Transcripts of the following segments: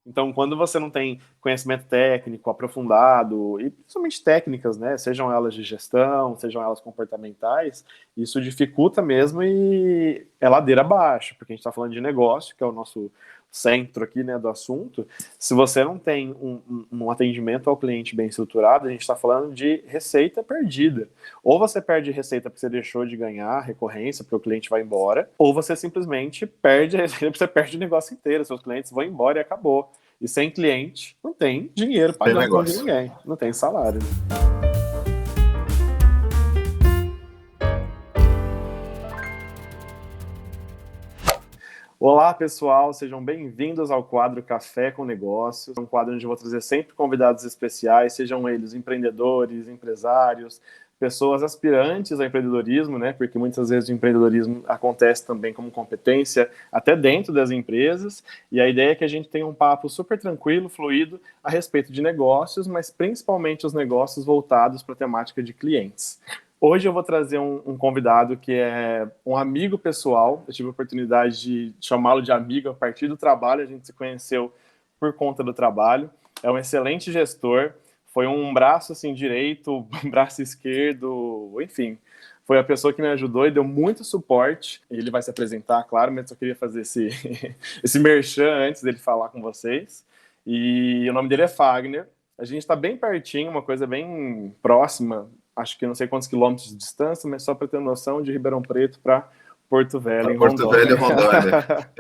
Então, quando você não tem conhecimento técnico aprofundado, e principalmente técnicas, né, sejam elas de gestão, sejam elas comportamentais, isso dificulta mesmo e é ladeira abaixo, porque a gente está falando de negócio, que é o nosso centro aqui, né, do assunto. Se você não tem um atendimento ao cliente bem estruturado, a gente está falando de receita perdida. Ou você perde receita porque você deixou de ganhar recorrência, porque o cliente vai embora, ou você simplesmente perde a receita porque você perde o negócio inteiro, seus clientes vão embora e acabou. E sem cliente, não tem dinheiro Tem pagando conta de negócio. ninguém, não tem salário. Olá, pessoal, sejam bem-vindos ao quadro Café com Negócios, um quadro onde eu vou trazer sempre convidados especiais, sejam eles empreendedores, empresários, pessoas aspirantes ao empreendedorismo, né? Porque muitas vezes o empreendedorismo acontece também como competência até dentro das empresas, e a ideia é que a gente tenha um papo super tranquilo, fluido, a respeito de negócios, mas principalmente os negócios voltados para a temática de clientes. Hoje eu vou trazer um convidado que é um amigo pessoal. Eu tive a oportunidade de chamá-lo de amigo a partir do trabalho. A gente se conheceu por conta do trabalho. É um excelente gestor. Foi um braço assim direito, um braço esquerdo, enfim. Foi a pessoa que me ajudou e deu muito suporte. Ele vai se apresentar, claro, mas eu queria fazer esse merchan antes dele falar com vocês. E o nome dele é Fagner. A gente está bem pertinho, uma coisa bem próxima, acho que não sei quantos quilômetros de distância, mas só para ter noção, de Ribeirão Preto para Porto Velho, Para em Porto Velho, Rondônia. Rondônia.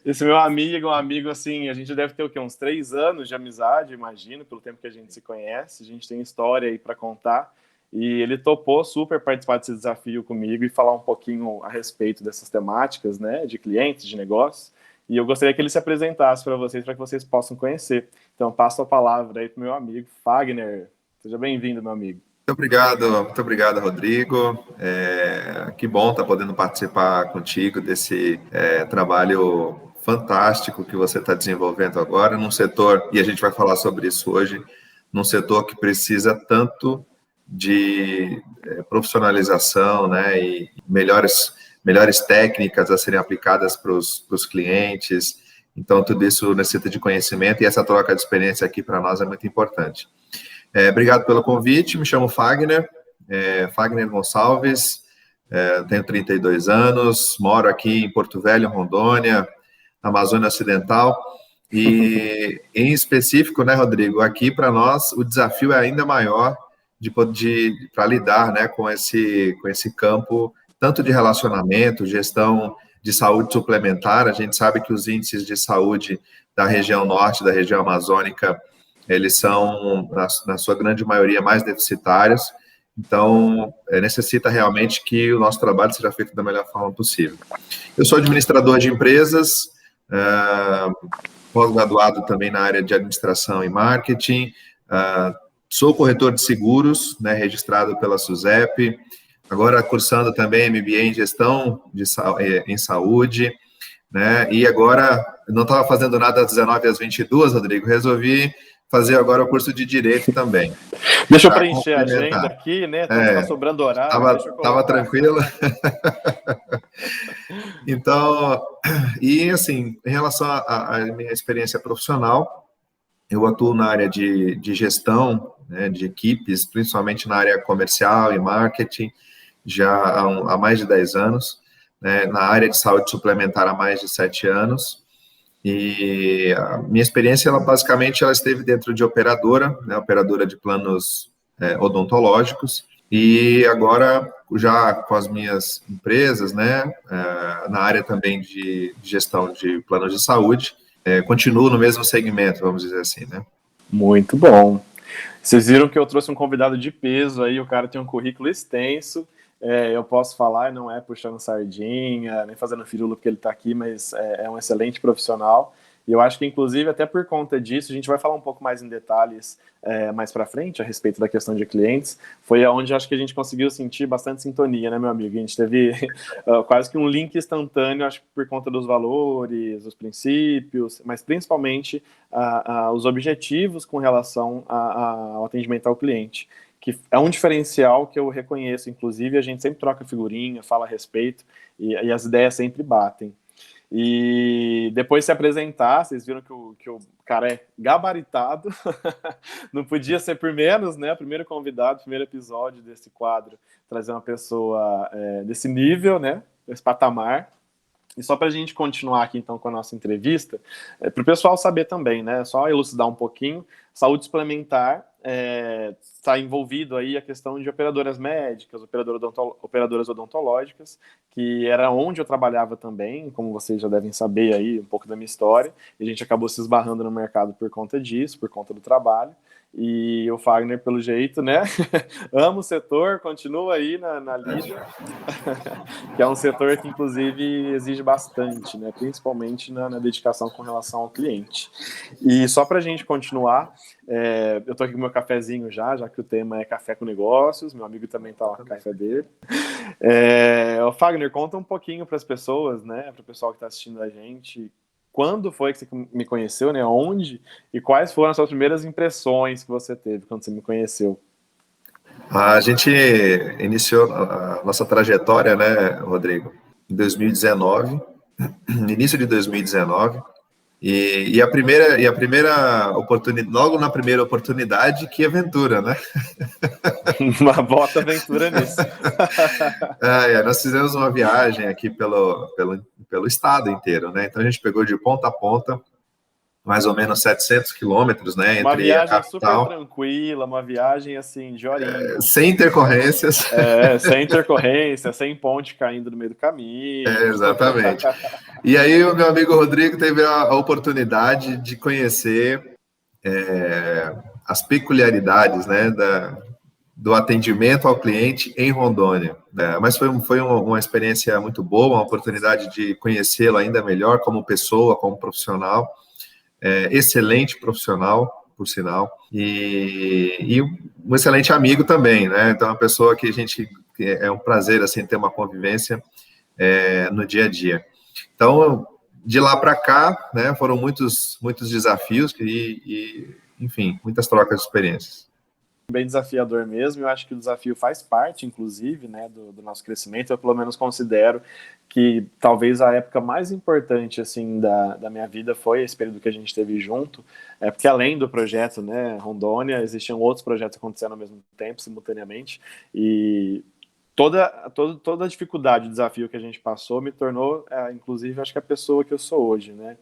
Esse meu amigo, um amigo assim, a gente deve ter o quê? Uns 3 anos de amizade, imagino, pelo tempo que a gente se conhece. A gente tem história aí para contar. E ele topou super participar desse desafio comigo e falar um pouquinho a respeito dessas temáticas, né, de clientes, de negócios. E eu gostaria que ele se apresentasse para que vocês possam conhecer. Então, passo a palavra aí para o meu amigo Fagner. Seja bem-vindo, meu amigo. Muito obrigado, Rodrigo. Que bom estar podendo participar contigo desse trabalho fantástico que você está desenvolvendo agora num setor, e a gente vai falar sobre isso hoje, num setor que precisa tanto de profissionalização, né, e melhores técnicas a serem aplicadas para os clientes. Então, tudo isso necessita de conhecimento e essa troca de experiência aqui para nós é muito importante. Obrigado pelo convite, me chamo Fagner, Fagner Gonçalves, tenho 32 anos, moro aqui em Porto Velho, Rondônia, Amazônia Ocidental, e em específico, né, Rodrigo, aqui para nós o desafio é ainda maior para lidar, né, com esse campo, tanto de relacionamento, gestão de saúde suplementar. A gente sabe que os índices de saúde da região norte, da região amazônica, eles são, na sua grande maioria, mais deficitários. Então, necessita realmente que o nosso trabalho seja feito da melhor forma possível. Eu sou administrador de empresas, pós-graduado também na área de administração e marketing, sou corretor de seguros, né, registrado pela SUSEP, agora cursando também MBA em gestão em saúde, né, e agora não estava fazendo nada às 19 às 22, Rodrigo, resolvi fazer agora o curso de Direito também. Deixa eu preencher a agenda aqui, né? Tá sobrando horário, deixa eu colocar. Estava tranquilo. Então, e assim, em relação à minha experiência profissional, eu atuo na área de gestão, né, de equipes, principalmente na área comercial e marketing, já há mais de 10 anos, né, na área de saúde suplementar há mais de 7 anos, e a minha experiência, basicamente, ela esteve dentro de operadora, né, operadora de planos odontológicos, e agora, já com as minhas empresas, né, na área também de gestão de planos de saúde, continuo no mesmo segmento, vamos dizer assim, né? Muito bom. Vocês viram que eu trouxe um convidado de peso aí, o cara tem um currículo extenso. Eu posso falar, não é puxando sardinha, nem fazendo firula porque ele está aqui, mas é um excelente profissional. E eu acho que, inclusive, até por conta disso, a gente vai falar um pouco mais em detalhes mais para frente a respeito da questão de clientes. Foi onde acho que a gente conseguiu sentir bastante sintonia, né, meu amigo? A gente teve quase que um link instantâneo, acho que por conta dos valores, dos princípios, mas principalmente os objetivos com relação ao atendimento ao cliente, que é um diferencial que eu reconheço, inclusive, a gente sempre troca figurinha, fala a respeito, e as ideias sempre batem. E depois se apresentar, vocês viram que o cara é gabaritado, não podia ser por menos, né? Primeiro convidado, primeiro episódio desse quadro, trazer uma pessoa desse nível, né? Desse patamar. E só para a gente continuar aqui, então, com a nossa entrevista, para o pessoal saber também, né? Só elucidar um pouquinho, saúde suplementar está envolvido aí a questão de operadoras médicas, operadoras odontológicas, que era onde eu trabalhava também, como vocês já devem saber aí um pouco da minha história, e a gente acabou se esbarrando no mercado por conta disso, por conta do trabalho. E o Fagner, pelo jeito, né? Ama o setor, continua aí na lida, que é um setor que, inclusive, exige bastante, né? Principalmente na dedicação com relação ao cliente. E só para a gente continuar, eu estou aqui com o meu cafezinho já que o tema é café com negócios, meu amigo também está lá com o café dele. O Fagner, conta um pouquinho para as pessoas, né? Para o pessoal que está assistindo a gente, quando foi que você me conheceu, né? Onde e quais foram as suas primeiras impressões que você teve quando você me conheceu? A gente iniciou a nossa trajetória, né, Rodrigo, em 2019, no início de 2019, e a primeira oportunidade, logo na primeira oportunidade, que aventura, né? Uma bota aventura nisso. Nós fizemos uma viagem aqui pelo estado inteiro, né? Então a gente pegou de ponta a ponta, mais ou menos 700 quilômetros, né, uma entre viagem a capital, super tranquila, uma viagem assim de horinha. Sem intercorrências. Sem intercorrência, sem ponte caindo no meio do caminho. Exatamente. E aí o meu amigo Rodrigo teve a oportunidade de conhecer as peculiaridades, né, do atendimento ao cliente em Rondônia. Mas foi uma experiência muito boa, uma oportunidade de conhecê-lo ainda melhor como pessoa, como profissional. Excelente profissional, por sinal, e um excelente amigo também, né? Então, é uma pessoa que é um prazer, assim, ter uma convivência no dia a dia. Então, de lá para cá, né, foram muitos desafios enfim, muitas trocas de experiências. Bem desafiador mesmo, eu acho que o desafio faz parte, inclusive, né, do nosso crescimento. Eu, pelo menos, considero que talvez a época mais importante, assim, da minha vida foi esse período que a gente teve junto, porque além do projeto, né, Rondônia, existiam outros projetos acontecendo ao mesmo tempo, simultaneamente, e toda a dificuldade, o desafio que a gente passou me tornou, inclusive, acho que a pessoa que eu sou hoje, né?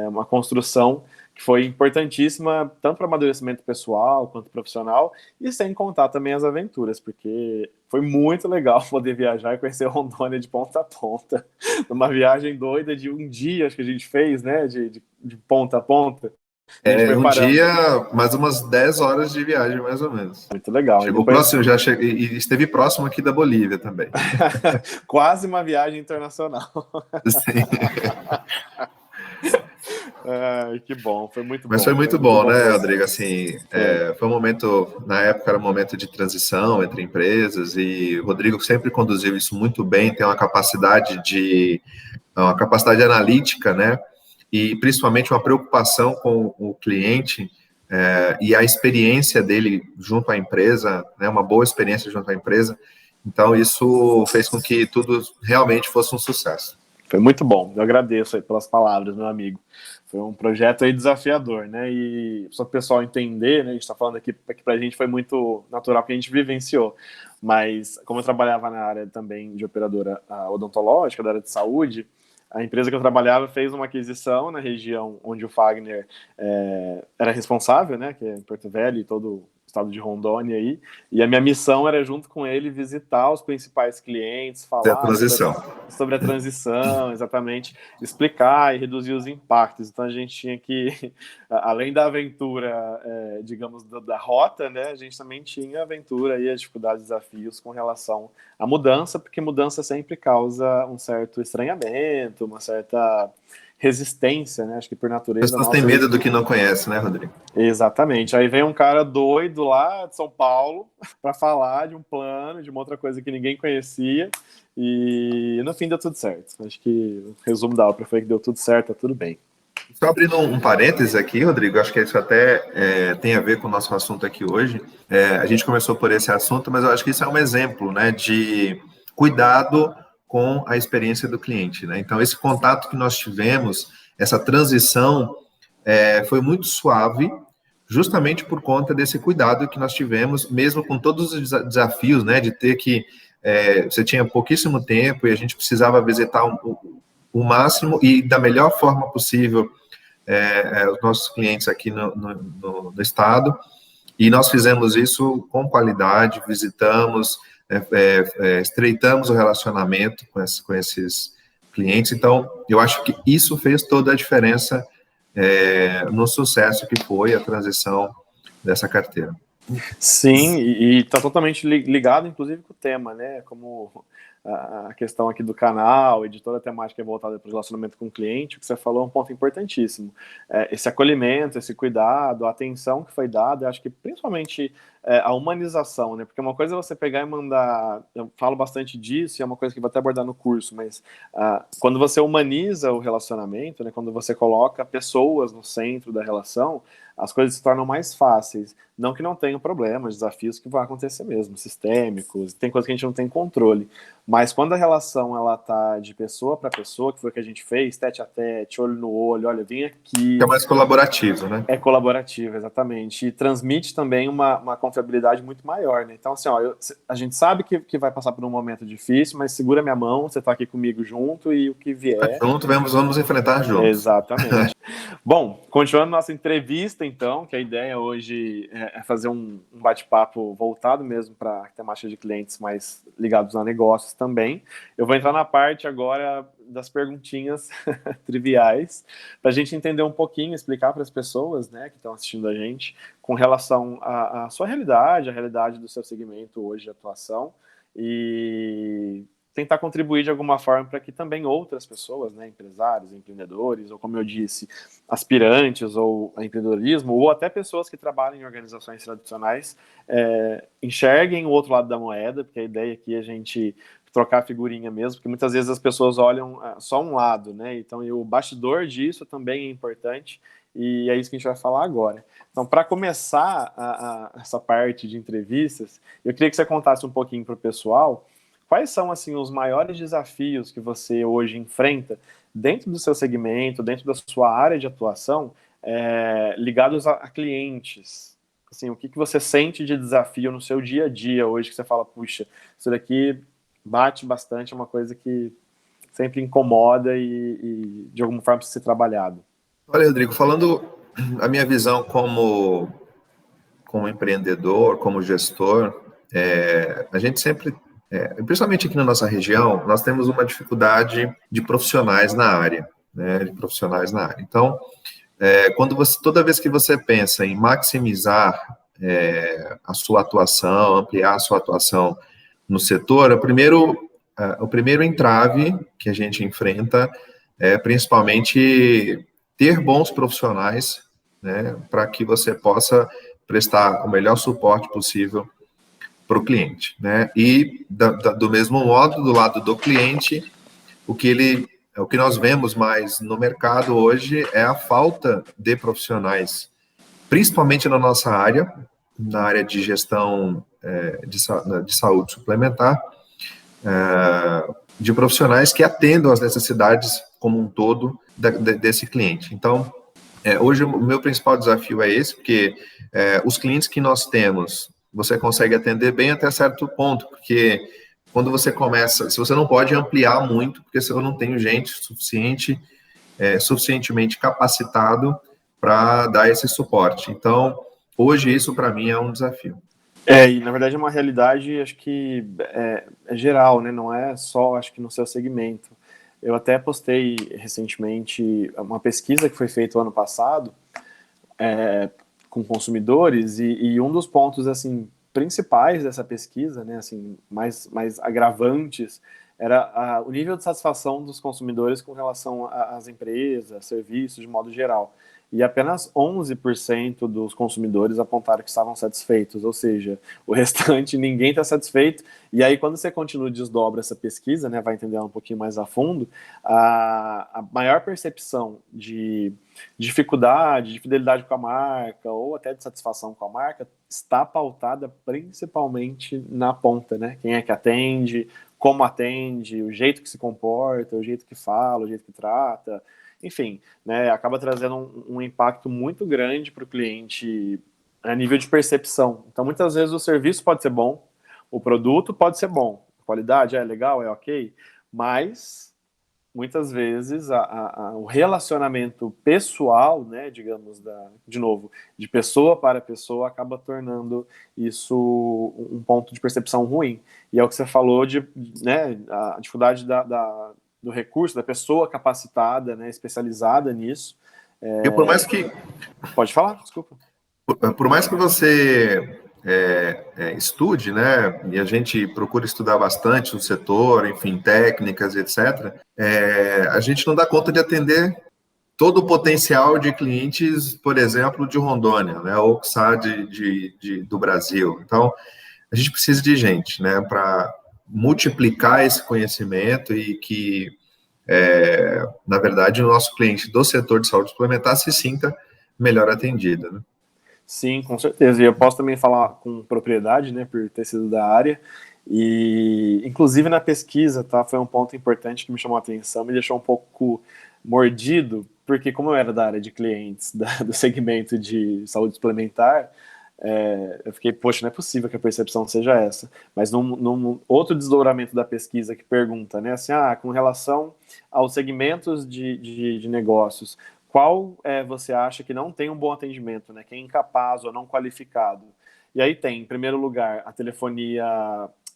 Uma construção que foi importantíssima, tanto para o amadurecimento pessoal quanto profissional, e sem contar também as aventuras, porque foi muito legal poder viajar e conhecer Rondônia de ponta a ponta, numa viagem doida de um dia, acho que a gente fez, né, de ponta a ponta. Um dia, mais umas 10 horas de viagem, mais ou menos. Muito legal. Chegou próximo, e esteve próximo aqui da Bolívia também. Quase uma viagem internacional. Sim. Que bom, foi muito bom. Mas foi muito bom, né, Rodrigo? Assim, foi um momento, na época era um momento de transição entre empresas, e o Rodrigo sempre conduziu isso muito bem, tem uma capacidade analítica, né? E principalmente uma preocupação com o cliente e a experiência dele junto à empresa, né? Uma boa experiência junto à empresa. Então, isso fez com que tudo realmente fosse um sucesso. Foi muito bom, eu agradeço aí pelas palavras, meu amigo. Foi um projeto aí desafiador, né? E só para o pessoal entender, né? A gente está falando aqui que para a gente foi muito natural, porque a gente vivenciou. Mas, como eu trabalhava na área também de operadora odontológica, da área de saúde, a empresa que eu trabalhava fez uma aquisição na região onde o Fagner era responsável, né? Que é em Porto Velho e todo o estado de Rondônia aí, e a minha missão era, junto com ele, visitar os principais clientes, falar sobre a transição, exatamente, explicar e reduzir os impactos. Então a gente tinha que, além da aventura, digamos, da rota, né, a gente também tinha a aventura e as dificuldades e desafios com relação à mudança, porque mudança sempre causa um certo estranhamento, uma certa resistência, né? Acho que por natureza. As pessoas têm medo do que não conhecem, né, Rodrigo? Exatamente. Aí vem um cara doido lá de São Paulo para falar de um plano, de uma outra coisa que ninguém conhecia, e no fim deu tudo certo. Acho que o resumo da ópera foi que deu tudo certo, tá tudo bem. Só abrindo um parênteses aqui, Rodrigo, acho que isso até tem a ver com o nosso assunto aqui hoje. A gente começou por esse assunto, mas eu acho que isso é um exemplo, né, de cuidado com a experiência do cliente, né? Então, esse contato que nós tivemos, essa transição, foi muito suave, justamente por conta desse cuidado que nós tivemos, mesmo com todos os desafios, né, de ter que, você tinha pouquíssimo tempo e a gente precisava visitar o máximo e da melhor forma possível os nossos clientes aqui no estado, e nós fizemos isso com qualidade, visitamos, estreitamos o relacionamento com esses clientes. Então, eu acho que isso fez toda a diferença no sucesso que foi a transição dessa carteira. Sim, e está totalmente ligado, inclusive, com o tema, né? Como a questão aqui do canal e de toda a temática voltada para o relacionamento com o cliente, o que você falou é um ponto importantíssimo. Esse acolhimento, esse cuidado, a atenção que foi dada, eu acho que principalmente a humanização, né? Porque uma coisa é você pegar e mandar, eu falo bastante disso, e é uma coisa que vou até abordar no curso, mas quando você humaniza o relacionamento, né? Quando você coloca pessoas no centro da relação, as coisas se tornam mais fáceis. Não que não tenham problemas, desafios que vão acontecer mesmo, sistêmicos, tem coisas que a gente não tem controle. Mas quando a relação ela tá de pessoa para pessoa, que foi o que a gente fez, tete a tete, olho no olho, olha, vem aqui. É mais colaborativo, né? É colaborativo, exatamente. E transmite também uma confiabilidade muito maior, né? Então, assim, ó, a gente sabe que vai passar por um momento difícil, mas segura minha mão, você tá aqui comigo junto e o que vier... Junto, vamos enfrentar juntos. Exatamente. Bom, continuando nossa entrevista, então, que a ideia hoje é fazer um bate-papo voltado mesmo para a temática de clientes mais ligados a negócios também. Eu vou entrar na parte agora das perguntinhas triviais, para a gente entender um pouquinho, explicar para as pessoas, né, que estão assistindo a gente, com relação à sua realidade, a realidade do seu segmento hoje de atuação, e tentar contribuir de alguma forma para que também outras pessoas, né, empresários, empreendedores, ou como eu disse, aspirantes ou a empreendedorismo, ou até pessoas que trabalham em organizações tradicionais, enxerguem o outro lado da moeda, porque a ideia aqui é a gente trocar figurinha mesmo, porque muitas vezes as pessoas olham só um lado, né? Então, e o bastidor disso também é importante, e é isso que a gente vai falar agora. Então, para começar essa parte de entrevistas, eu queria que você contasse um pouquinho para o pessoal quais são, assim, os maiores desafios que você hoje enfrenta dentro do seu segmento, dentro da sua área de atuação, ligados a clientes. Assim, o que você sente de desafio no seu dia a dia hoje, que você fala, puxa, isso daqui bate bastante, é uma coisa que sempre incomoda e de alguma forma precisa ser trabalhado. Olha, Rodrigo, falando a minha visão como empreendedor, como gestor, a gente sempre, principalmente aqui na nossa região, nós temos uma dificuldade de profissionais na área, né, de profissionais na área. Então, toda vez que você pensa em maximizar a sua atuação, ampliar a sua atuação no setor, o primeiro entrave que a gente enfrenta é principalmente ter bons profissionais, né, para que você possa prestar o melhor suporte possível para o cliente, né? E do mesmo modo, do lado do cliente, o que nós vemos mais no mercado hoje é a falta de profissionais, principalmente na nossa área, na área de gestão de saúde suplementar, de profissionais que atendam às necessidades como um todo desse cliente. Então, hoje o meu principal desafio é esse, porque os clientes que nós temos, você consegue atender bem até certo ponto, porque quando você começa, se você não pode ampliar muito, porque se eu não tenho gente suficientemente capacitado para dar esse suporte. Então, hoje isso para mim é um desafio. E na verdade é uma realidade, acho que é geral, né? Não é só, acho que no seu segmento. Eu até postei recentemente uma pesquisa que foi feita ano passado com consumidores e um dos pontos assim principais dessa pesquisa, né, assim, mais agravantes, era o nível de satisfação dos consumidores com relação às empresas, serviços de modo geral. E apenas 11% dos consumidores apontaram que estavam satisfeitos, ou seja, o restante ninguém está satisfeito. E aí, quando você continua e desdobra essa pesquisa, né, vai entender um pouquinho mais a fundo, a maior percepção de dificuldade, de fidelidade com a marca, ou até de satisfação com a marca, está pautada principalmente na ponta, né? Quem é que atende, como atende, o jeito que se comporta, o jeito que fala, o jeito que trata, enfim, né, acaba trazendo um impacto muito grande para o cliente a nível de percepção. Então, muitas vezes o serviço pode ser bom, o produto pode ser bom, a qualidade é legal, é ok, mas muitas vezes o relacionamento pessoal, né, digamos, de novo, de pessoa para pessoa, acaba tornando isso um ponto de percepção ruim. E é o que você falou né, a dificuldade do recurso, da pessoa capacitada, né, especializada nisso. E por mais que Pode falar, desculpa. Por mais que você estude, né, e a gente procura estudar bastante o setor, enfim, técnicas, etc., a gente não dá conta de atender todo o potencial de clientes, por exemplo, de Rondônia, né, ou do Brasil. Então, a gente precisa de gente, né, para multiplicar esse conhecimento e que, na verdade, o nosso cliente do setor de saúde suplementar se sinta melhor atendido, né? Sim, com certeza. E eu posso também falar com propriedade, né, por ter sido da área. E, inclusive, na pesquisa, tá, foi um ponto importante que me chamou a atenção, me deixou um pouco mordido, porque como eu era da área de clientes do segmento de saúde suplementar, eu fiquei, poxa, não é possível que a percepção seja essa. Mas num outro desdobramento da pesquisa que pergunta, né, assim, com relação aos segmentos de negócios, qual você acha que não tem um bom atendimento, né, que é incapaz ou não qualificado? E aí tem, em primeiro lugar, a telefonia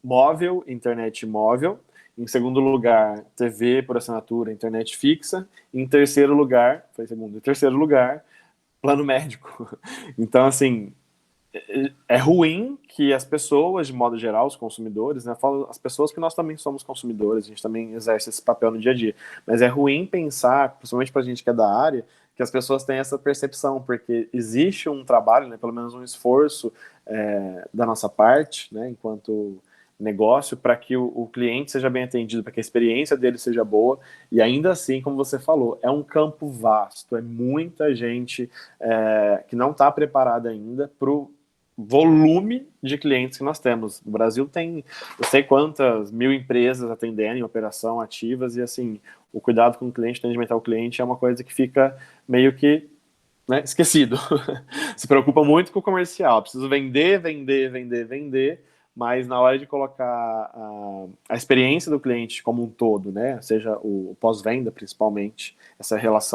móvel, internet móvel. Em segundo lugar, TV por assinatura, internet fixa. Em terceiro lugar, foi segundo, em terceiro lugar, plano médico. Então, assim, é ruim que as pessoas, de modo geral, os consumidores, né, falo as pessoas que nós também somos consumidores, a gente também exerce esse papel no dia a dia, mas é ruim pensar, principalmente para a gente que é da área, que as pessoas têm essa percepção, porque existe um trabalho, né, pelo menos um esforço da nossa parte, né, enquanto negócio, para que o cliente seja bem atendido, para que a experiência dele seja boa, e ainda assim, como você falou, é um campo vasto, é muita gente que não está preparada ainda para o volume de clientes que nós temos. O Brasil tem, eu sei quantas mil empresas atendendo em operação, ativas, e assim, o cuidado com o cliente, o atendimento ao cliente é uma coisa que fica meio que, né, esquecido. Se preocupa muito com o comercial, preciso vender, vender, vender, vender, mas na hora de colocar a experiência do cliente como um todo, né, seja o pós-venda principalmente,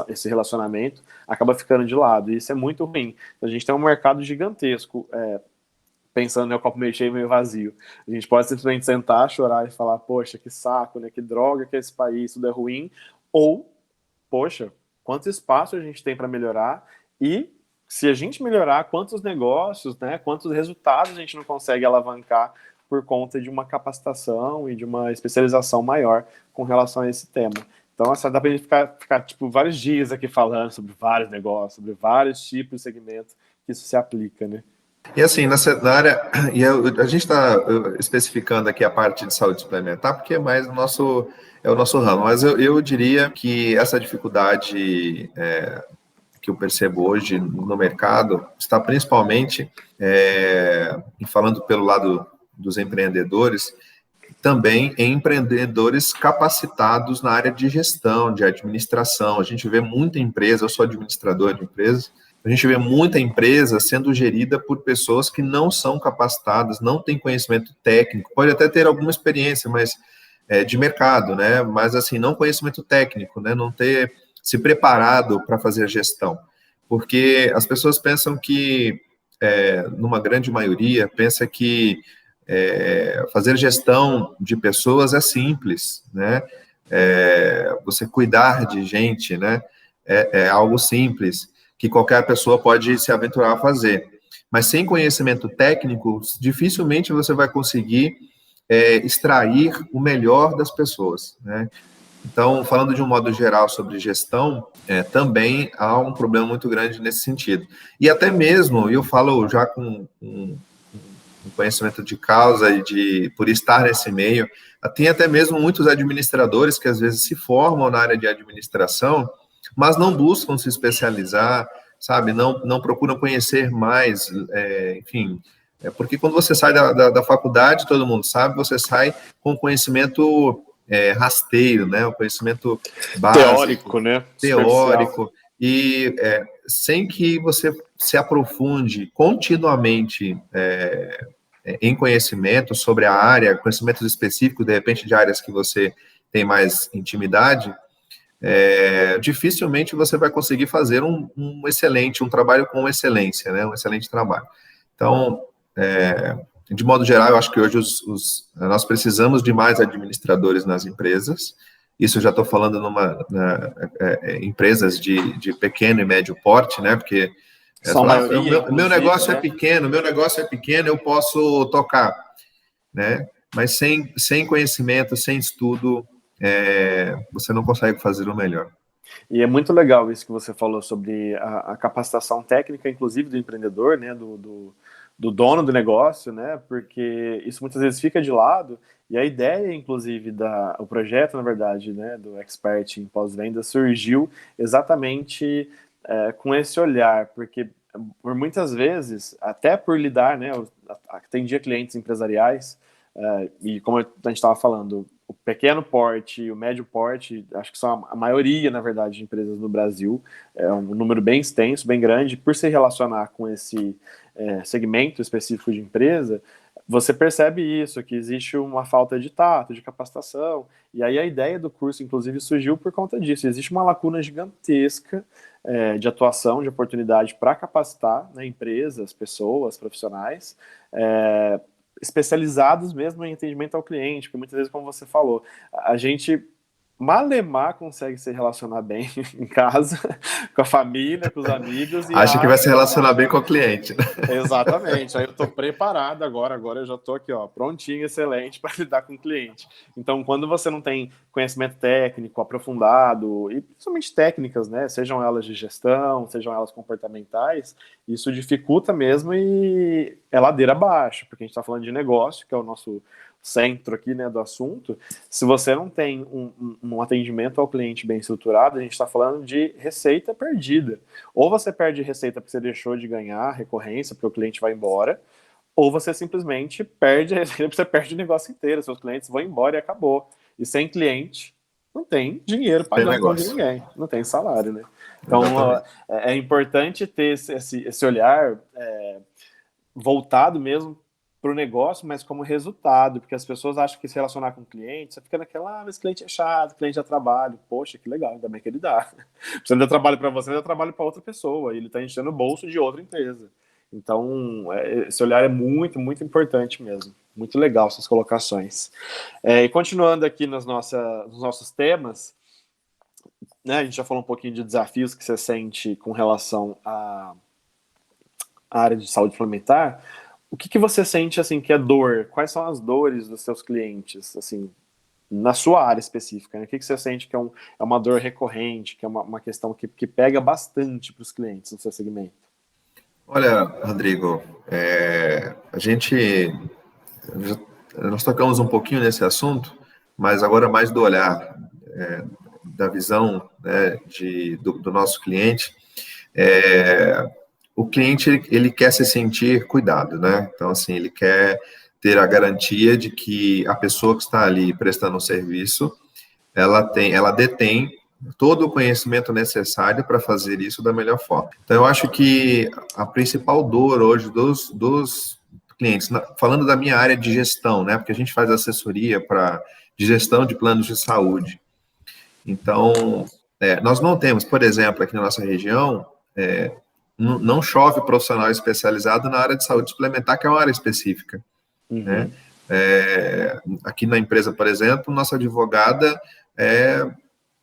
esse relacionamento, acaba ficando de lado, e isso é muito ruim. A gente tem um mercado gigantesco, pensando no copo meio cheio e meio vazio. A gente pode simplesmente sentar, chorar e falar, poxa, que saco, né, que droga que é esse país, tudo é ruim, ou, poxa, quanto espaço a gente tem para melhorar, e se a gente melhorar, quantos negócios, né, quantos resultados a gente não consegue alavancar por conta de uma capacitação e de uma especialização maior com relação a esse tema. Então, dá para a gente ficar tipo, vários dias aqui falando sobre vários negócios, sobre vários tipos de segmentos que isso se aplica, né? E assim, na área, a gente está especificando aqui a parte de saúde suplementar, porque é mais o nosso ramo, mas eu diria que essa dificuldade que eu percebo hoje no mercado está principalmente, falando pelo lado dos empreendedores, também em empreendedores capacitados na área de gestão, de administração. A gente vê muita empresa, eu sou administrador de empresas, a gente vê muita empresa sendo gerida por pessoas que não são capacitadas, não têm conhecimento técnico, pode até ter alguma experiência, mas de mercado, né? Mas assim, não conhecimento técnico, né? Não ter se preparado para fazer gestão. Porque as pessoas pensam que, numa grande maioria, pensa que fazer gestão de pessoas é simples, né? Você cuidar de gente, né? É algo simples, que qualquer pessoa pode se aventurar a fazer. Mas sem conhecimento técnico, dificilmente você vai conseguir extrair o melhor das pessoas, né? Então, falando de um modo geral sobre gestão, também há um problema muito grande nesse sentido. E até mesmo, eu falo já com conhecimento de causa e por estar nesse meio, tem até mesmo muitos administradores que às vezes se formam na área de administração, mas não buscam se especializar, sabe? Não procuram conhecer mais, enfim, Porque quando você sai da faculdade, todo mundo sabe, você sai com conhecimento rasteiro, né? O conhecimento básico, Teórico, né? teórico, e sem que você se aprofunde continuamente em conhecimento sobre a área, conhecimentos específicos, de repente, de áreas que você tem mais intimidade, dificilmente você vai conseguir fazer um trabalho com excelência, né? Um excelente trabalho. Então, de modo geral, eu acho que hoje nós precisamos de mais administradores nas empresas. Isso eu já estou falando empresas de pequeno e médio porte, né? Porque São maioria, meu negócio, né? meu negócio é pequeno, eu posso tocar, né? Mas sem conhecimento, sem estudo, você não consegue fazer o melhor. E é muito legal isso que você falou sobre a capacitação técnica, inclusive do empreendedor, né, do dono do negócio, né, porque isso muitas vezes fica de lado, e a ideia, inclusive, o projeto, na verdade, né, do Expert em pós-venda surgiu exatamente com esse olhar, porque por muitas vezes, até por lidar, né, atendia clientes empresariais, e como a gente estava falando, o pequeno porte e o médio porte, acho que são a maioria, na verdade, de empresas no Brasil, é um número bem extenso, bem grande, por se relacionar com esse segmento específico de empresa, você percebe isso, que existe uma falta de tato, de capacitação, e aí a ideia do curso, inclusive, surgiu por conta disso. Existe uma lacuna gigantesca de atuação, de oportunidade para capacitar, né, empresas, pessoas, profissionais, especializados mesmo em atendimento ao cliente, porque muitas vezes, como você falou, a gente malemar consegue se relacionar bem em casa, com a família, com os amigos, e Acha que vai se relacionar bem com o cliente. Exatamente, aí eu estou preparado agora eu já estou aqui, ó, prontinho, excelente para lidar com o cliente. Então, quando você não tem conhecimento técnico aprofundado, e principalmente técnicas, né, sejam elas de gestão, sejam elas comportamentais, isso dificulta mesmo e é ladeira abaixo, porque a gente está falando de negócio, que é o nosso centro aqui, né, do assunto. Se você não tem um atendimento ao cliente bem estruturado, a gente está falando de receita perdida. Ou você perde receita porque você deixou de ganhar recorrência, porque o cliente vai embora, ou você simplesmente perde a receita porque você perde o negócio inteiro, seus clientes vão embora e acabou. E sem cliente, não tem dinheiro pagando conta de ninguém, não tem salário, né? Então, é importante ter esse olhar voltado mesmo para o negócio, mas como resultado, porque as pessoas acham que se relacionar com o cliente, você fica naquela, mas cliente é chato, cliente dá trabalho. Poxa, que legal, ainda bem que ele dá. Você não dá trabalho para você, ele dá trabalho para outra pessoa, e ele está enchendo o bolso de outra empresa. Então, esse olhar é muito, muito importante mesmo. Muito legal essas colocações. E continuando aqui nos nossos temas, né, a gente já falou um pouquinho de desafios que você sente com relação à área de saúde suplementar. O que você sente, assim, que é dor? Quais são as dores dos seus clientes, assim, na sua área específica, né? O que você sente que é uma dor recorrente, que é uma questão que pega bastante para os clientes no seu segmento? Olha, Rodrigo, nós tocamos um pouquinho nesse assunto, mas agora mais do olhar, da visão, né, do nosso cliente. O cliente, ele quer se sentir cuidado, né? Então, assim, ele quer ter a garantia de que a pessoa que está ali prestando o serviço, ela detém todo o conhecimento necessário para fazer isso da melhor forma. Então, eu acho que a principal dor hoje dos clientes, falando da minha área de gestão, né? Porque a gente faz assessoria de gestão de planos de saúde. Então, nós não temos, por exemplo, aqui na nossa região, não chove profissional especializado na área de saúde suplementar, que é uma área específica. Uhum. Né? Aqui na empresa, por exemplo, nossa advogada é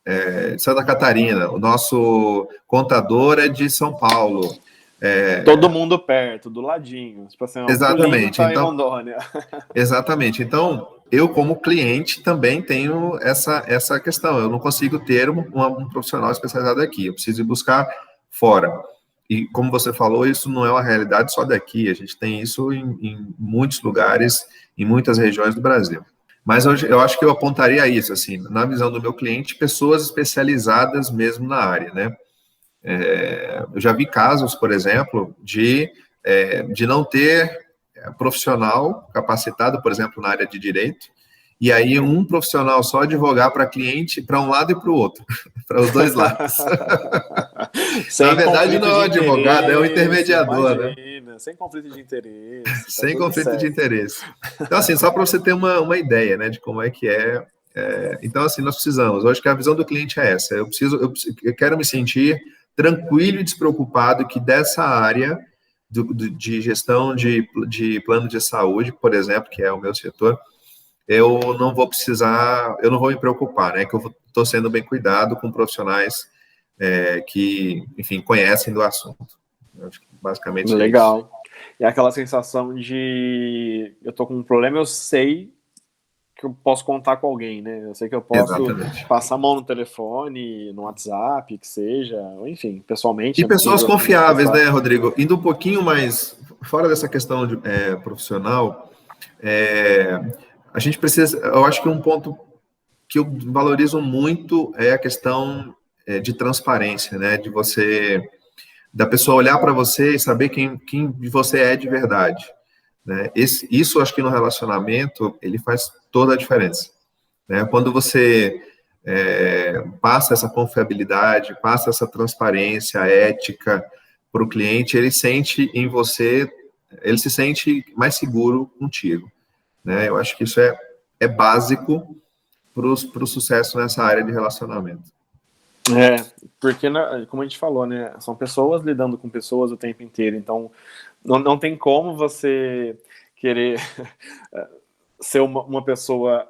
de Santa Catarina, o nosso contador é de São Paulo. Todo mundo perto, do ladinho. Tipo assim, o pulinho tá em Rondônia. Exatamente. Então, eu, como cliente, também tenho essa questão. Eu não consigo ter um profissional especializado aqui. Eu preciso ir buscar fora. E, como você falou, isso não é uma realidade só daqui. A gente tem isso em muitos lugares, em muitas regiões do Brasil. Mas hoje eu acho que eu apontaria isso, assim, na visão do meu cliente, pessoas especializadas mesmo na área, né? Eu já vi casos, por exemplo, de não ter profissional capacitado, por exemplo, na área de direito, e aí um profissional só advogar para cliente, para um lado e para o outro, para os dois lados. Na verdade, não é um advogado, é um intermediador, imagina, né? Sem conflito de interesse. Sem conflito de interesse. Então, assim, só para você ter uma ideia, né, de como é que é. Então, assim, nós precisamos. Eu acho que a visão do cliente é essa. Eu quero me sentir tranquilo e despreocupado que dessa área de gestão de plano de saúde, por exemplo, que é o meu setor, eu não vou me preocupar, né? Que eu estou sendo bem cuidado com profissionais que, enfim, conhecem do assunto. Eu acho que basicamente legal. É isso. E aquela sensação de eu tô com um problema, eu sei que eu posso contar com alguém, né? Eu sei que eu posso passar a mão no telefone, no WhatsApp, que seja, enfim, pessoalmente. E pessoas confiáveis, né, Rodrigo? Indo um pouquinho mais fora dessa questão profissional, a gente precisa, eu acho que um ponto que eu valorizo muito é a questão de transparência, né? Da pessoa olhar para você e saber quem você é de verdade, né? Isso acho que no relacionamento ele faz toda a diferença, né? Quando você passa essa confiabilidade, passa essa transparência ética para o cliente, ele sente em você, ele se sente mais seguro contigo, né? Eu acho que isso é básico para o sucesso nessa área de relacionamento. Porque, como a gente falou, né, são pessoas lidando com pessoas o tempo inteiro, então não tem como você querer ser uma pessoa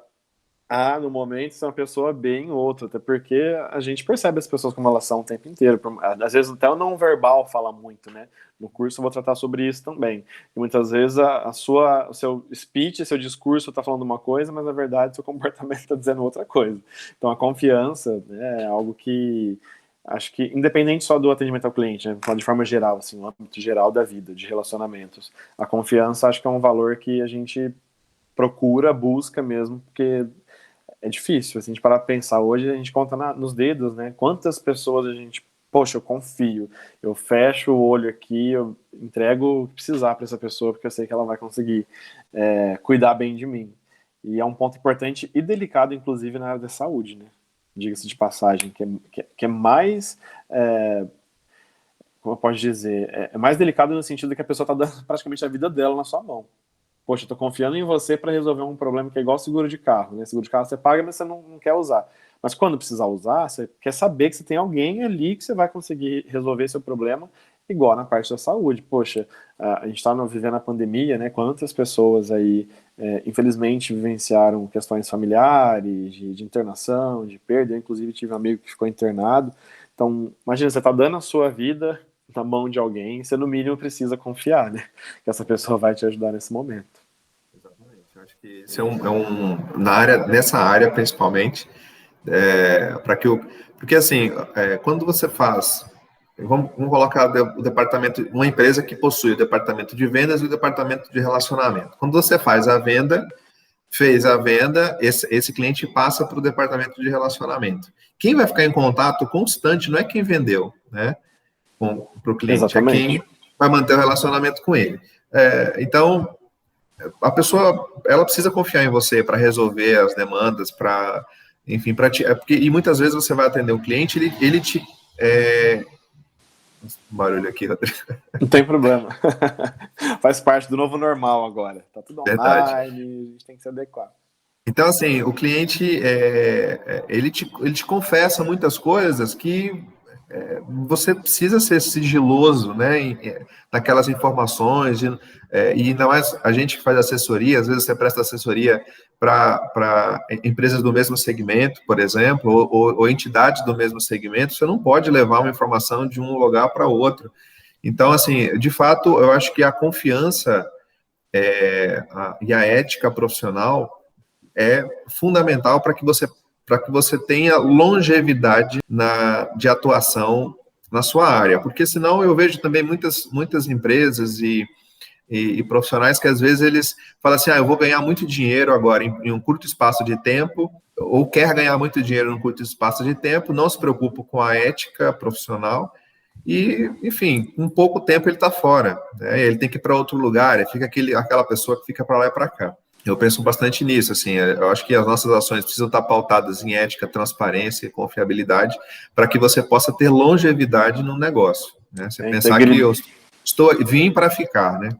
A no momento e ser uma pessoa B em outro, até porque a gente percebe as pessoas como elas são o tempo inteiro, às vezes até o não verbal fala muito, né, no curso eu vou tratar sobre isso também, e muitas vezes o seu speech, seu discurso está falando uma coisa, mas na verdade seu comportamento está dizendo outra coisa, então a confiança, né, é algo que acho que, independente só do atendimento ao cliente, né, de forma geral, assim, no âmbito geral da vida, de relacionamentos, a confiança acho que é um valor que a gente procura, busca mesmo, porque é difícil, assim, a gente parar pra pensar, hoje a gente conta nos dedos, né, quantas pessoas a gente, poxa, eu confio, eu fecho o olho aqui, eu entrego o que precisar para essa pessoa, porque eu sei que ela vai conseguir cuidar bem de mim, e é um ponto importante e delicado, inclusive, na área da saúde, né, diga-se de passagem, que é mais, como eu posso dizer, é mais delicado no sentido de que a pessoa está dando praticamente a vida dela na sua mão. Poxa, eu tô confiando em você para resolver um problema que é igual seguro de carro, né? Seguro de carro você paga, mas você não quer usar. Mas quando precisar usar, você quer saber que você tem alguém ali que você vai conseguir resolver seu problema, igual na parte da saúde. Poxa, a gente está vivendo a pandemia, né? Quantas pessoas aí, infelizmente, vivenciaram questões familiares, de internação, de perda. Eu, inclusive, tive um amigo que ficou internado. Então, imagina, você tá dando a sua vida na mão de alguém, você no mínimo precisa confiar, né? Que essa pessoa vai te ajudar nesse momento. Exatamente. Eu acho que esse nessa área principalmente, porque assim, quando você faz, vamos colocar o departamento, uma empresa que possui o departamento de vendas e o departamento de relacionamento. Quando você fez a venda, esse cliente passa para o departamento de relacionamento. Quem vai ficar em contato constante não é quem vendeu, né? Para o cliente, exatamente, é quem vai manter o relacionamento com ele. Então, a pessoa, ela precisa confiar em você para resolver as demandas, enfim, e muitas vezes você vai atender um cliente, ele te... Um barulho aqui, Rodrigo. Não tem problema. Faz parte do novo normal agora. Tá tudo online, Verdade. A gente tem que se adequar. Então, assim, o cliente, ele te confessa muitas coisas que você precisa ser sigiloso, né, naquelas informações, e ainda mais a gente que faz assessoria, às vezes você presta assessoria para empresas do mesmo segmento, por exemplo, ou entidades do mesmo segmento, você não pode levar uma informação de um lugar para outro. Então, assim, de fato, eu acho que a confiança e a ética profissional é fundamental para que você tenha longevidade de atuação na sua área, porque senão eu vejo também muitas empresas e profissionais que às vezes eles falam assim, eu vou ganhar muito dinheiro agora em um curto espaço de tempo, ou quer ganhar muito dinheiro em um curto espaço de tempo, não se preocupa com a ética profissional e, enfim, com pouco tempo ele está fora, né? Ele tem que ir para outro lugar, fica aquela pessoa que fica para lá e para cá. Eu penso bastante nisso, assim, eu acho que as nossas ações precisam estar pautadas em ética, transparência e confiabilidade para que você possa ter longevidade no negócio, né? Você pensar que eu vim para ficar, né?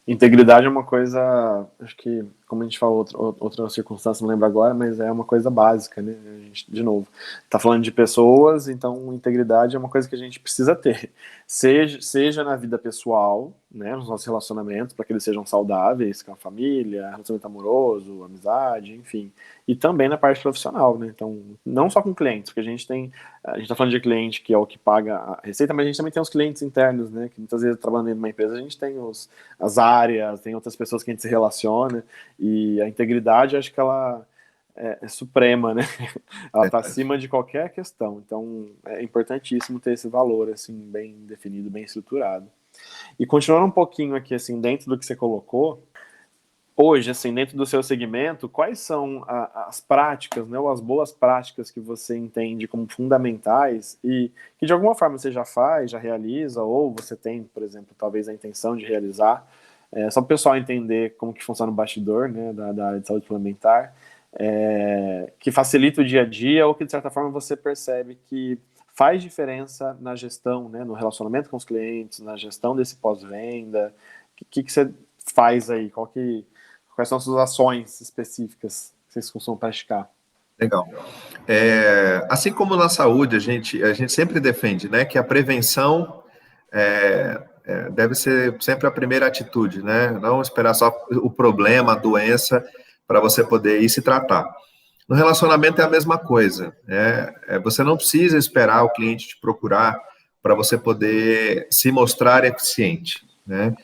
Integridade é uma coisa, acho que, como a gente falou, outra circunstância, não lembro agora, mas é uma coisa básica, né? A gente, de novo, tá falando de pessoas, então integridade é uma coisa que a gente precisa ter. Seja na vida pessoal, né, nos nossos relacionamentos, para que eles sejam saudáveis com a família, relacionamento amoroso, amizade, enfim. E também na parte profissional, né? Então, não só com clientes, porque a gente tá falando de cliente que é o que paga a receita, mas a gente também tem os clientes internos, né? Que muitas vezes trabalhando em uma empresa, a gente tem as áreas, tem outras pessoas que a gente se relaciona, e a integridade, acho que ela é suprema, né? Ela está acima de qualquer questão. Então, é importantíssimo ter esse valor, assim, bem definido, bem estruturado. E continuando um pouquinho aqui, assim, dentro do que você colocou, hoje, assim, dentro do seu segmento, quais são as práticas, né, ou as boas práticas que você entende como fundamentais e que de alguma forma você já faz, já realiza, ou você tem, por exemplo, talvez a intenção de realizar, só para o pessoal entender como que funciona o bastidor, né, da área de saúde suplementar, que facilita o dia a dia ou que de certa forma você percebe que faz diferença na gestão, né, no relacionamento com os clientes, na gestão desse pós-venda. O que você faz aí? Quais são as suas ações específicas que vocês costumam praticar? Legal. Assim como na saúde, a gente sempre defende, né, que a prevenção deve ser sempre a primeira atitude, né? Não esperar só o problema, a doença, para você poder ir se tratar. No relacionamento é a mesma coisa. Você não precisa esperar o cliente te procurar para você poder se mostrar eficiente, né?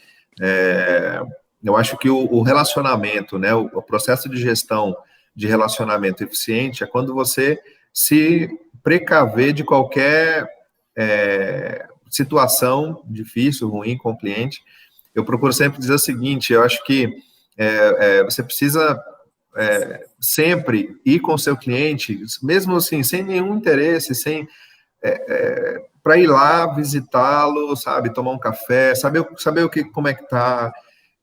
Eu acho que o relacionamento, né, o processo de gestão de relacionamento eficiente é quando você se precaver de qualquer situação difícil, ruim com o cliente. Eu procuro sempre dizer o seguinte: eu acho que você precisa sempre ir com o seu cliente, mesmo assim, sem nenhum interesse, para ir lá visitá-lo, sabe, tomar um café, saber como é que tá,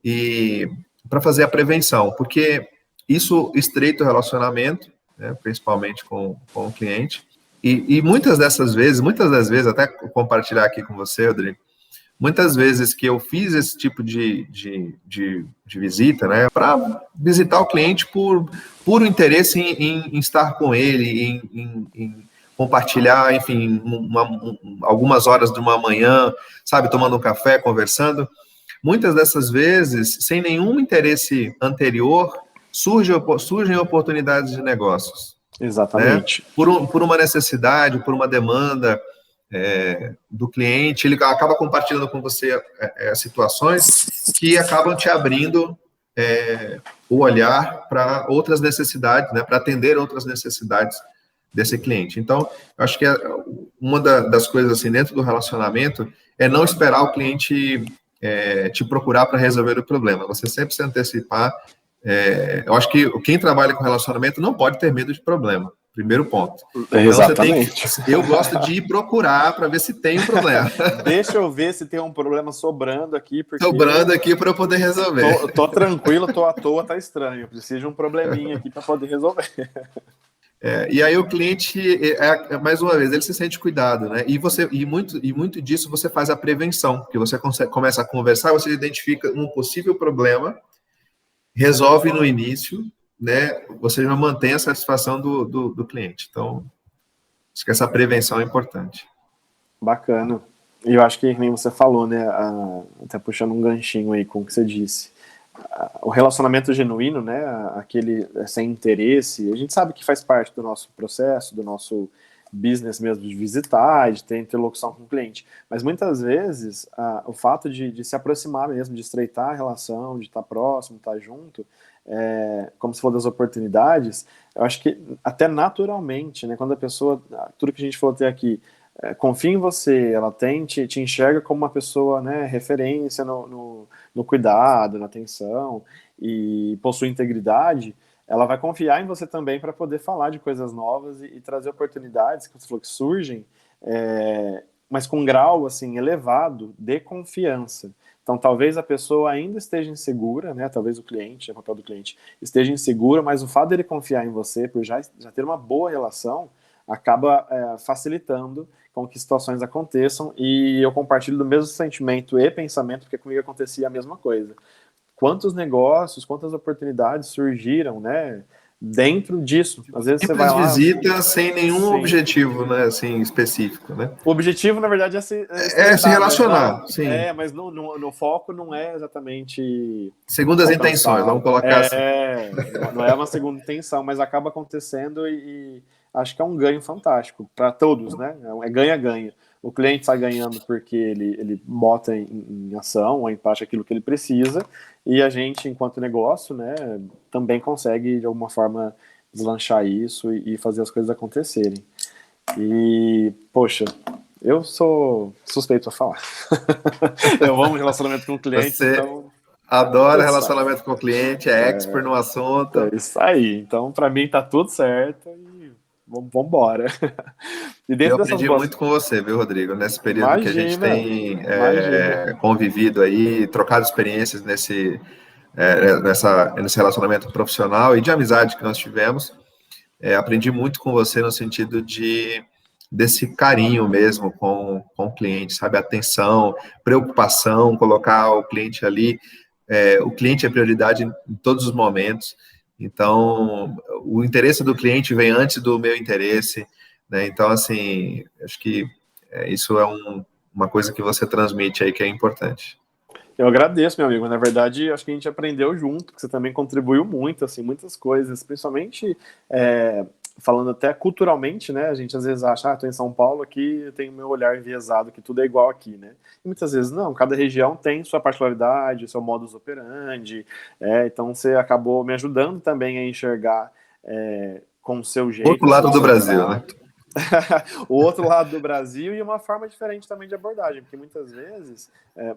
e para fazer a prevenção, porque isso estreita o relacionamento, né, principalmente com o cliente, e muitas das vezes, até compartilhar aqui com você, Rodrigo, muitas vezes que eu fiz esse tipo de visita, né, para visitar o cliente por puro interesse em estar com ele, em compartilhar, enfim, algumas horas de uma manhã, sabe, tomando um café, conversando. Muitas dessas vezes, sem nenhum interesse anterior, surgem oportunidades de negócios, né? Exatamente. Por uma necessidade, por uma demanda do cliente, ele acaba compartilhando com você situações que acabam te abrindo o olhar para outras necessidades, né? Para atender outras necessidades desse cliente. Então, eu acho que uma das coisas assim dentro do relacionamento é não esperar o cliente te procurar para resolver o problema. Você sempre se antecipar. Eu acho que quem trabalha com relacionamento não pode ter medo de problema. Primeiro ponto. Então, Exatamente. eu gosto de ir procurar para ver se tem um problema. Deixa eu ver se tem um problema sobrando aqui, porque... Sobrando aqui para eu poder resolver. Tô tranquilo, tô à toa, tá estranho. Eu preciso de um probleminha aqui para poder resolver. E aí o cliente, mais uma vez, ele se sente cuidado, né? E muito disso você faz a prevenção, porque você começa a conversar, você identifica um possível problema, resolve no início, né? Você já mantém a satisfação do cliente. Então, acho que essa prevenção é importante. Bacana. E eu acho que nem você falou, né? Até puxando um ganchinho aí com o que você disse. O relacionamento genuíno, né? Aquele sem interesse, a gente sabe que faz parte do nosso processo, do nosso business mesmo, de visitar, de ter interlocução com o cliente. Mas muitas vezes o fato de se aproximar mesmo, de estreitar a relação, de estar próximo, estar junto, como se for das oportunidades, eu acho que até naturalmente, né? Quando a pessoa, tudo que a gente falou até aqui, confia em você, ela te enxerga como uma pessoa, né, referência no cuidado, na atenção, e possui integridade, ela vai confiar em você também para poder falar de coisas novas e trazer oportunidades que você falou que surgem, mas com um grau assim elevado de confiança. Então, talvez a pessoa ainda esteja insegura, né? Talvez o cliente, é o papel do cliente, esteja insegura, mas o fato dele confiar em você, por já ter uma boa relação, acaba facilitando com que situações aconteçam. E eu compartilho do mesmo sentimento e pensamento, porque comigo acontecia a mesma coisa. Quantos negócios, quantas oportunidades surgiram, né? Dentro disso. Às vezes você vai Simples lá. visita sem nenhum Sim. objetivo, né, assim, específico, né? O objetivo, na verdade, é se É se estreitar, mas relacionar, não. sim. Mas no foco não é exatamente Segundo as alcançar intenções, vamos algo. colocar assim. Não é uma segunda intenção, mas acaba acontecendo e acho que é um ganho fantástico para todos, né? É ganha-ganha. O cliente sai ganhando porque ele bota em ação ou em prática aquilo que ele precisa, e a gente, enquanto negócio, né, também consegue, de alguma forma, deslanchar isso e fazer as coisas acontecerem. E, poxa, eu sou suspeito a falar. Eu amo relacionamento com clientes, Você então adora tudo certo. relacionamento com o cliente, é expert no assunto. É isso aí. Então, para mim, tá tudo certo e vamos embora. E Eu dentro dessas aprendi boas. muito com você, viu, Rodrigo? Nesse período que a gente Imagina, tem imagina. convivido aí, trocado experiências nesse relacionamento profissional e de amizade que nós tivemos. Aprendi muito com você no sentido desse carinho mesmo com o cliente, sabe? Atenção, preocupação, colocar o cliente ali. O cliente é prioridade em todos os momentos. Então, o interesse do cliente vem antes do meu interesse, né? Então, assim, acho que isso é uma coisa que você transmite aí que é importante. Eu agradeço, meu amigo. Na verdade, acho que a gente aprendeu junto, porque você também contribuiu muito, assim, muitas coisas, principalmente falando até culturalmente, né? A gente às vezes acha, tô em São Paulo aqui, eu tenho meu olhar enviesado, que tudo é igual aqui, né? E muitas vezes não, cada região tem sua particularidade, seu modus operandi, então você acabou me ajudando também a enxergar com o seu Outro jeito, com lado o do seu Brasil, né? trato, o outro lado do Brasil e uma forma diferente também de abordagem, porque muitas vezes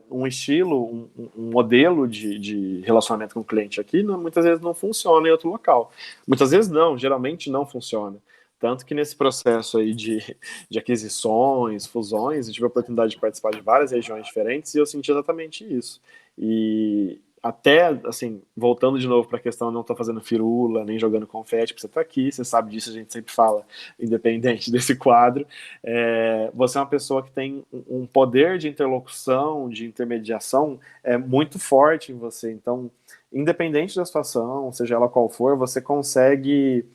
um estilo, um modelo de relacionamento com o cliente aqui, muitas vezes não funciona em outro local. Muitas vezes não, geralmente não funciona. Tanto que nesse processo aí de aquisições, fusões, eu tive a oportunidade de participar de várias regiões diferentes e eu senti exatamente isso. E até, assim, voltando de novo para a questão, não estou fazendo firula, nem jogando confete, porque você está aqui, você sabe disso, a gente sempre fala, independente desse quadro, você é uma pessoa que tem um poder de interlocução, de intermediação muito forte em você. Então, independente da situação, seja ela qual for, você consegue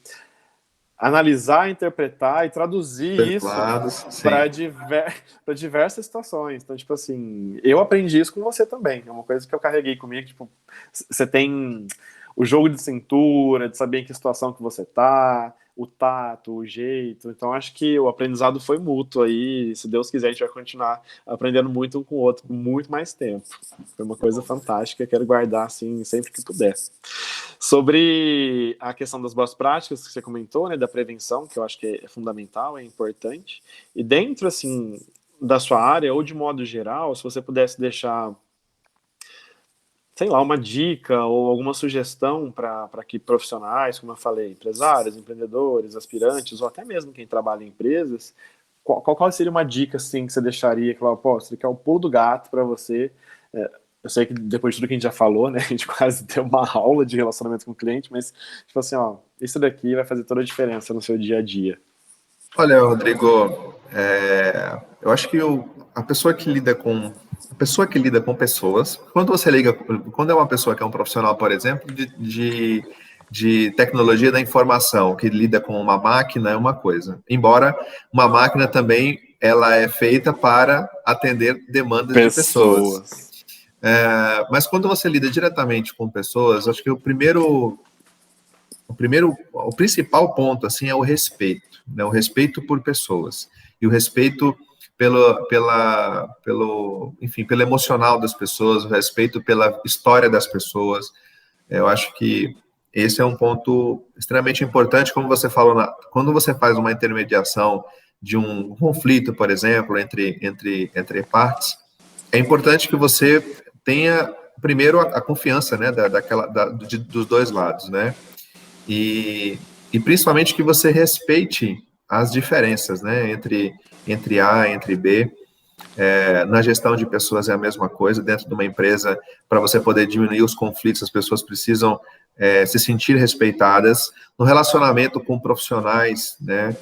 analisar, interpretar e traduzir Dois isso lados, sim. para diversas situações. Então, tipo assim, eu aprendi isso com você também. É uma coisa que eu carreguei comigo. Tipo, você tem o jogo de cintura, de saber em que situação que você tá, o tato, o jeito. Então, acho que o aprendizado foi mútuo aí. Se Deus quiser, a gente vai continuar aprendendo muito um com o outro por muito mais tempo. Foi uma coisa fantástica. Quero guardar, assim, sempre que puder. Sobre a questão das boas práticas que você comentou, né, da prevenção, que eu acho que é fundamental, é importante. E dentro, assim, da sua área, ou de modo geral, se você pudesse deixar, sei lá, uma dica ou alguma sugestão para que profissionais, como eu falei, empresários, empreendedores, aspirantes, ou até mesmo quem trabalha em empresas, qual seria uma dica, assim, que você deixaria, que fala, pô, isso aqui é o pulo do gato para você. Eu sei que depois de tudo que a gente já falou, né, a gente quase deu uma aula de relacionamento com o cliente, mas, tipo assim, ó, isso daqui vai fazer toda a diferença no seu dia a dia. Olha, Rodrigo, eu acho que a pessoa que lida com pessoas, quando é uma pessoa que é um profissional, por exemplo, de tecnologia da informação, que lida com uma máquina é uma coisa. Embora uma máquina também ela é feita para atender demandas de pessoas. Pessoas. Mas quando você lida diretamente com pessoas, acho que o principal ponto assim é o respeito, né? O respeito por pessoas e o respeito pelo emocional das pessoas, o respeito pela história das pessoas. Eu acho que esse é um ponto extremamente importante, como você falou, quando você faz uma intermediação de um conflito, por exemplo, entre partes, é importante que você tenha primeiro a confiança, né, dos dois lados, né? E principalmente que você respeite as diferenças, né, entre A, entre B. Na gestão de pessoas é a mesma coisa. Dentro de uma empresa, para você poder diminuir os conflitos, as pessoas precisam se sentir respeitadas. No relacionamento com profissionais, né?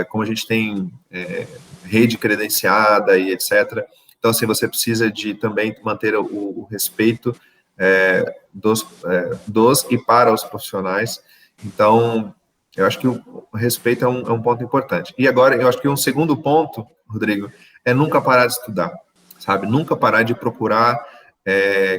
Como a gente tem rede credenciada e etc. Então, assim, você precisa de também manter o respeito dos e para os profissionais. Então, eu acho que o respeito é um ponto importante. E agora, eu acho que um segundo ponto, Rodrigo, é nunca parar de estudar, sabe? Nunca parar de procurar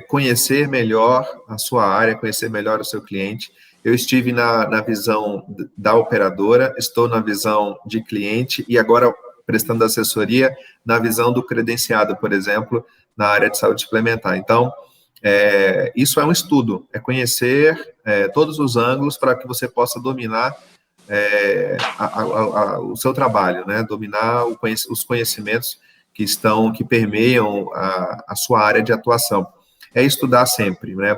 conhecer melhor a sua área, conhecer melhor o seu cliente. Eu estive na visão da operadora, estou na visão de cliente e agora prestando assessoria na visão do credenciado, por exemplo, na área de saúde suplementar. Então, isso é um estudo, é conhecer todos os ângulos para que você possa dominar o seu trabalho, né? Dominar os conhecimentos que permeiam a sua área de atuação. É estudar sempre, né?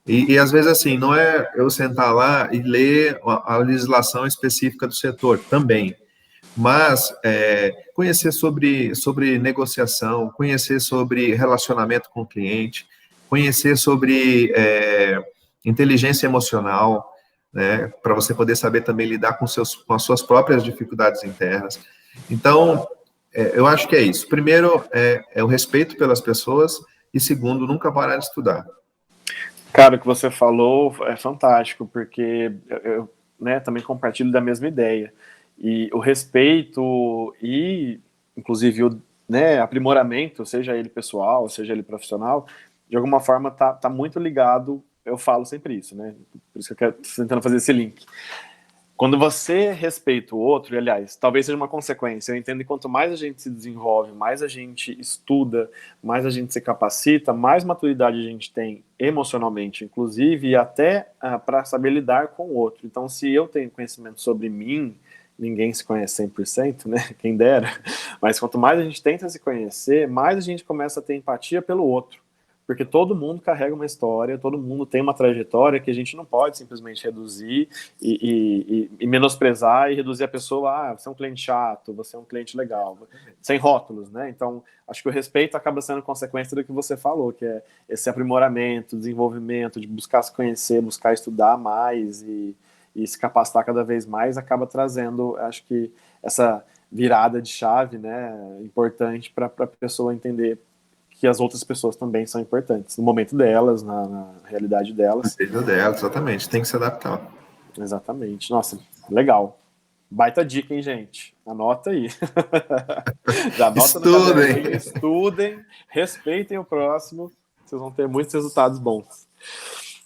E às vezes, assim, não é eu sentar lá e ler a legislação específica do setor, também. Mas conhecer sobre negociação, conhecer sobre relacionamento com o cliente, conhecer sobre inteligência emocional, né, para você poder saber também lidar com as suas próprias dificuldades internas. Então, eu acho que é isso. Primeiro, é o respeito pelas pessoas, e segundo, nunca parar de estudar. Cara, o que você falou é fantástico, porque eu né, também compartilho da mesma ideia. E o respeito e, inclusive, o né, aprimoramento, seja ele pessoal, seja ele profissional, de alguma forma tá muito ligado, eu falo sempre isso, né? Por isso que eu estou tentando fazer esse link. Quando você respeita o outro, e aliás, talvez seja uma consequência, eu entendo que quanto mais a gente se desenvolve, mais a gente estuda, mais a gente se capacita, mais maturidade a gente tem emocionalmente, inclusive, e até para saber lidar com o outro. Então, se eu tenho conhecimento sobre mim, ninguém se conhece 100%, né? Quem dera. Mas quanto mais a gente tenta se conhecer, mais a gente começa a ter empatia pelo outro. Porque todo mundo carrega uma história, todo mundo tem uma trajetória que a gente não pode simplesmente reduzir e menosprezar e reduzir a pessoa, você é um cliente chato, você é um cliente legal, sem rótulos, né? Então, acho que o respeito acaba sendo consequência do que você falou, que é esse aprimoramento, desenvolvimento, de buscar se conhecer, buscar estudar mais e se capacitar cada vez mais, acaba trazendo, acho que, essa virada de chave, né, importante para a pessoa entender que as outras pessoas também são importantes, no momento delas, na realidade delas. Na vida delas, exatamente, tem que se adaptar. Exatamente. Nossa, legal. Baita dica, hein, gente? Anota aí. Já anota no caderninho, estudem, respeitem o próximo, vocês vão ter muitos resultados bons.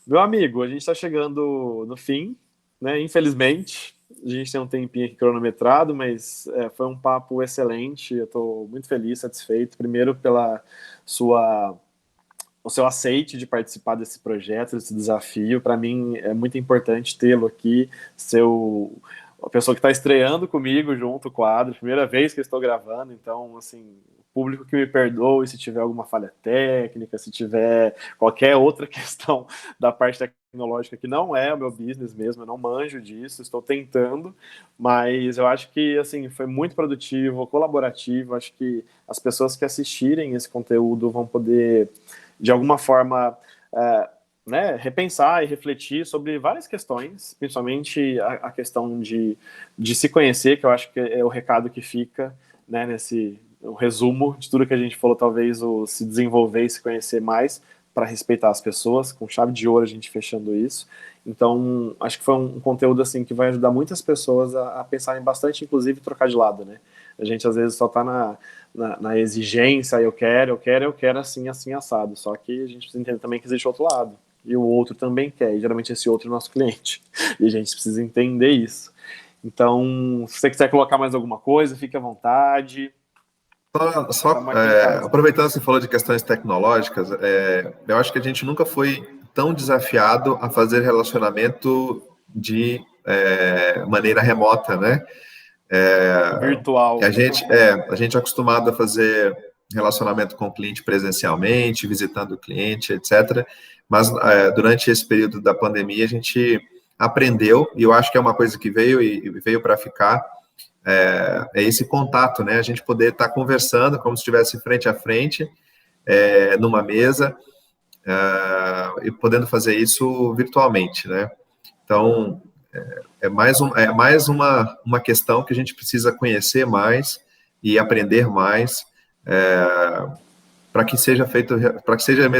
Meu amigo, a gente está chegando no fim, né? Infelizmente, a gente tem um tempinho aqui cronometrado, mas foi um papo excelente. Eu estou muito feliz, satisfeito. Primeiro pela o seu aceite de participar desse projeto, desse desafio. Para mim é muito importante tê-lo aqui, a pessoa que está estreando comigo junto o quadro, primeira vez que eu estou gravando, então, assim, o público que me perdoe se tiver alguma falha técnica, se tiver qualquer outra questão da parte tecnológica que não é o meu business mesmo, eu não manjo disso, estou tentando, mas eu acho que, assim, foi muito produtivo, colaborativo, acho que as pessoas que assistirem esse conteúdo vão poder, de alguma forma, né, repensar e refletir sobre várias questões, principalmente a questão de se conhecer, que eu acho que é o recado que fica, né, o resumo de tudo que a gente falou, talvez o se desenvolver e se conhecer mais para respeitar as pessoas, com chave de ouro a gente fechando isso. Então, acho que foi um conteúdo assim que vai ajudar muitas pessoas a pensarem bastante, inclusive trocar de lado, né? A gente às vezes só está na exigência, eu quero assim, assim, assado. Só que a gente precisa entender também que existe outro lado. E o outro também quer, e geralmente esse outro é o nosso cliente. E a gente precisa entender isso. Então, se você quiser colocar mais alguma coisa, fique à vontade. Aproveitando que você falou de questões tecnológicas, eu acho que a gente nunca foi tão desafiado a fazer relacionamento de maneira remota, né? Virtual. A gente é acostumado a fazer relacionamento com o cliente presencialmente, visitando o cliente, etc. Mas durante esse período da pandemia a gente aprendeu, e eu acho que é uma coisa que veio para ficar, é esse contato, né? A gente poder estar conversando como se estivesse frente a frente, numa mesa, e podendo fazer isso virtualmente, né? Então, é mais uma questão que a gente precisa conhecer mais e aprender mais, para que seja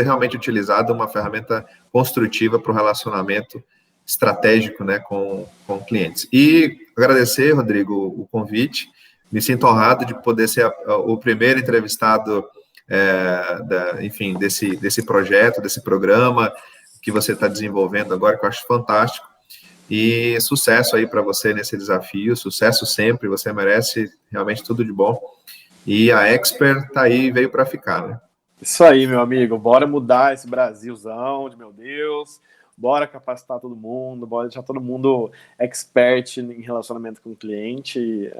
realmente utilizada uma ferramenta construtiva para o relacionamento estratégico, né, com clientes. E agradecer, Rodrigo, o convite. Me sinto honrado de poder ser o primeiro entrevistado, enfim, desse projeto, desse programa que você está desenvolvendo agora, que eu acho fantástico. E sucesso aí para você nesse desafio, sucesso sempre, você merece realmente tudo de bom. E a Expert tá aí, veio para ficar, né? Isso aí, meu amigo. Bora mudar esse Brasilzão de meu Deus. Bora capacitar todo mundo, bora deixar todo mundo expert em relacionamento com o cliente.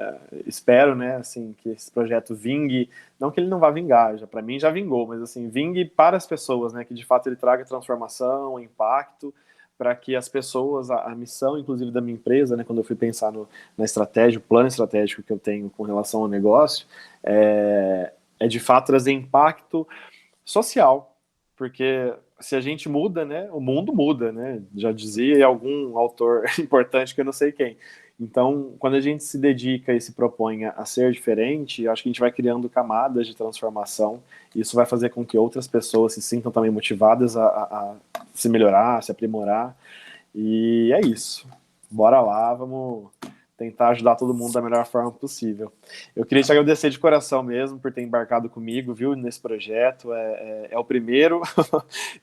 Espero, né, assim, que esse projeto vingue. Não que ele não vá vingar, já para mim já vingou, mas assim, vingue para as pessoas, né, que de fato ele traga transformação, impacto, para que as pessoas, a missão, inclusive, da minha empresa, né, quando eu fui pensar na estratégia, o plano estratégico que eu tenho com relação ao negócio, é de fato trazer impacto social, porque se a gente muda, né, o mundo muda, né, já dizia algum autor importante que eu não sei quem. Então, quando a gente se dedica e se propõe a ser diferente, eu acho que a gente vai criando camadas de transformação, e isso vai fazer com que outras pessoas se sintam também motivadas a se melhorar, se aprimorar, e é isso. Bora lá, vamos tentar ajudar todo mundo da melhor forma possível. Eu queria te agradecer de coração mesmo por ter embarcado comigo, viu, nesse projeto. É o primeiro,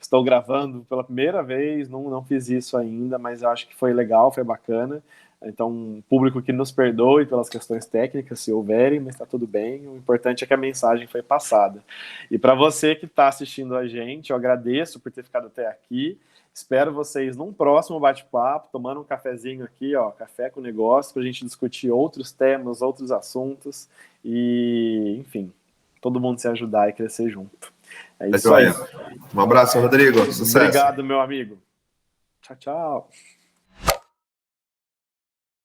estou gravando pela primeira vez, não fiz isso ainda, mas eu acho que foi legal, foi bacana. Então, público que nos perdoe pelas questões técnicas, se houverem, mas está tudo bem. O importante é que a mensagem foi passada. E para você que está assistindo a gente, eu agradeço por ter ficado até aqui. Espero vocês num próximo bate-papo, tomando um cafezinho aqui, ó, café com negócio, para a gente discutir outros temas, outros assuntos e, enfim, todo mundo se ajudar e crescer junto. É isso aí. Um abraço, Rodrigo. Sucesso. Obrigado, meu amigo. Tchau, tchau.